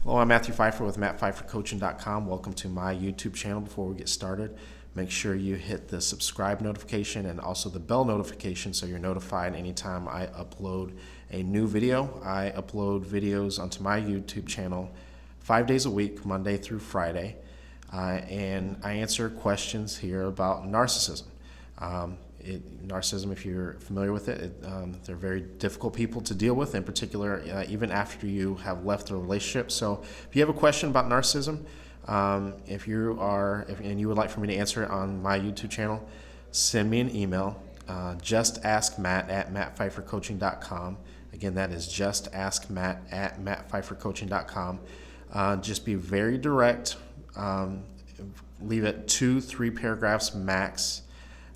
Hello, I'm Matthew Pfeiffer with MattPfeifferCoaching.com. Welcome to my YouTube channel. Before we get started, make sure you hit the subscribe notification and also the bell notification so you're notified anytime I upload a new video. I upload videos onto my YouTube channel 5 days a week, Monday through Friday, and I answer questions here about narcissism. Narcissism, if you're familiar with it, they're very difficult people to deal with, in particular, even after you have left the relationship. So if you have a question about narcissism, if you would like for me to answer it on my YouTube channel, send me an email, justaskmatt@mattpfeiffercoaching.com. Again, that is justaskmatt@mattpfeiffercoaching.com. Just be very direct. Leave it 2-3 paragraphs max.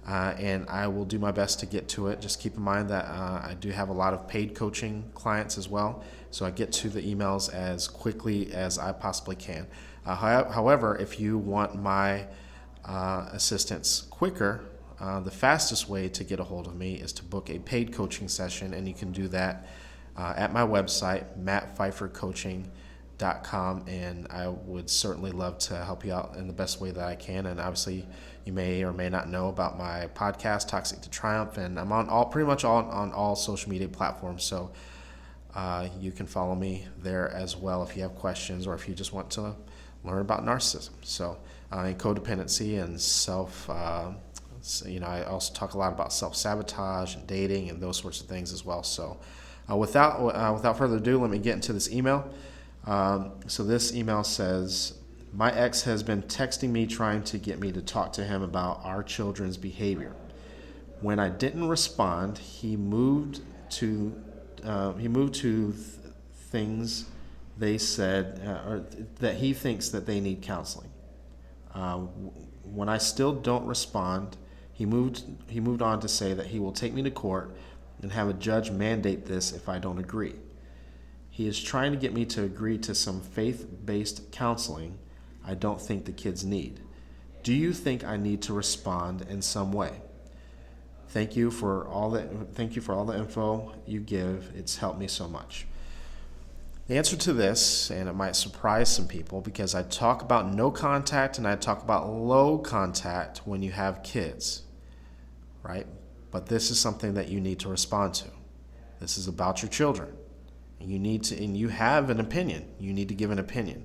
And I will do my best to get to it. Just keep in mind that I do have a lot of paid coaching clients as well, so I get to the emails as quickly as I possibly can. However, if you want my assistance quicker, the fastest way to get a hold of me is to book a paid coaching session, and you can do that at my website, mattpfeiffercoaching.com, and I would certainly love to help you out in the best way that I can. And obviously, you may or may not know about my podcast, Toxic to Triumph, and I'm on pretty much on all social media platforms. So you can follow me there as well if you have questions or if you just want to learn about narcissism. So and codependency and I also talk a lot about self-sabotage and dating and those sorts of things as well. So without further ado, let me get into this email. So this email says, my ex has been texting me trying to get me to talk to him about our children's behavior. When I didn't respond, he moved to things they said or that he thinks that they need counseling. When I still don't respond, he moved on to say that he will take me to court and have a judge mandate this if I don't agree. He is trying to get me to agree to some faith-based counseling I don't think the kids need. Do you think I need to respond in some way? Thank you for all the info you give. It's helped me so much. The answer to this, and it might surprise some people, because I talk about no contact and I talk about low contact when you have kids, right? But this is something that you need to respond to. This is about your children. And you have an opinion. You need to give an opinion.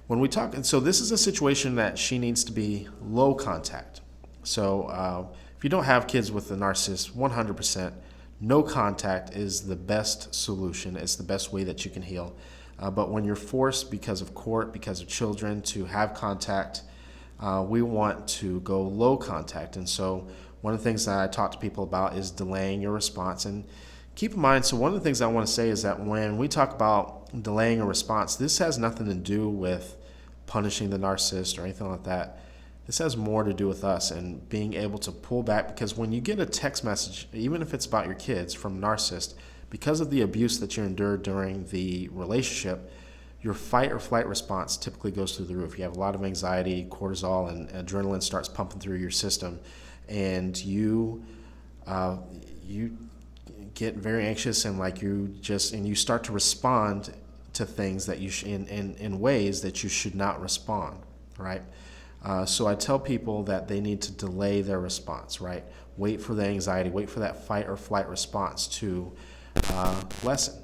When we talk, and so this is a situation that she needs to be low contact. So if you don't have kids with a narcissist, 100%, no contact is the best solution. It's the best way that you can heal. But when you're forced because of court, because of children, to have contact, we want to go low contact. And so one of the things that I talk to people about is delaying your response. And keep in mind, so one of the things I want to say is that when we talk about delaying a response, this has nothing to do with punishing the narcissist or anything like that. This has more to do with us and being able to pull back, because when you get a text message, even if it's about your kids from a narcissist, because of the abuse that you endured during the relationship, your fight or flight response typically goes through the roof. You have a lot of anxiety, cortisol, and adrenaline starts pumping through your system, and you get very anxious, and you start to respond to things that you in ways that you should not respond, right? So I tell people that they need to delay their response, right? Wait for the anxiety, wait for that fight or flight response to lessen,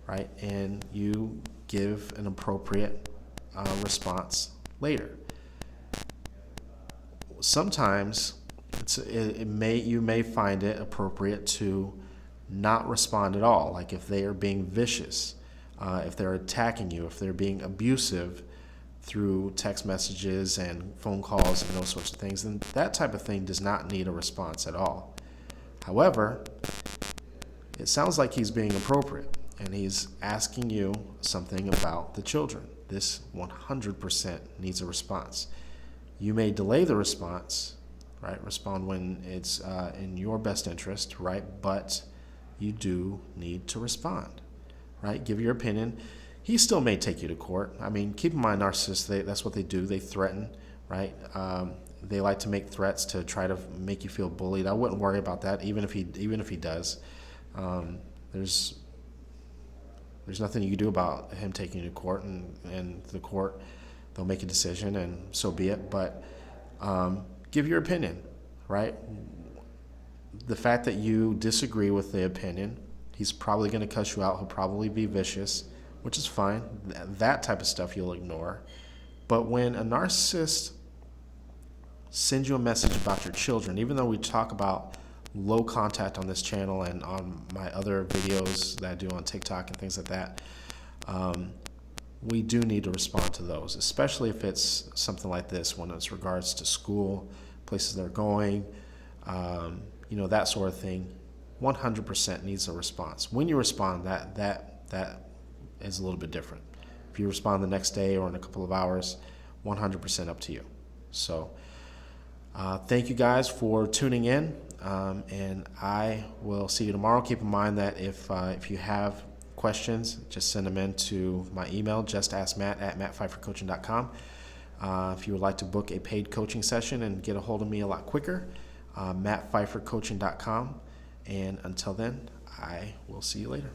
right? And you give an appropriate response later. Sometimes you may find it appropriate to not respond at all, like if they are being vicious, if they're attacking you, if they're being abusive through text messages and phone calls and those sorts of things, then that type of thing does not need a response at all. However, it sounds like he's being appropriate and he's asking you something about the children. This 100% needs a response. You may delay the response, right? Respond when it's in your best interest, right? But you do need to respond, right? Give your opinion. He still may take you to court. I mean, keep in mind, narcissists, that's what they do. They threaten, right? They like to make threats to try to make you feel bullied. I wouldn't worry about that, even if he does. There's There's nothing you can do about him taking you to court, and the court, they'll make a decision, and so be it. But give your opinion, right? The fact that you disagree with the opinion, he's probably going to cuss you out. He'll probably be vicious, which is fine. That type of stuff you'll ignore. But when a narcissist sends you a message about your children, even though we talk about low contact on this channel and on my other videos that I do on TikTok and things like that, we do need to respond to those, especially if it's something like this, when it's regards to school, places they're going, that sort of thing. 100% needs a response. When you respond, that is a little bit different. If you respond the next day or in a couple of hours, 100% up to you. So thank you guys for tuning in, and I will see you tomorrow. Keep in mind that if you have questions, just send them in to my email, justaskmatt@mattpfeiffercoaching.com. If you would like to book a paid coaching session and get a hold of me a lot quicker, mattpfeiffercoaching.com. And until then, I will see you later.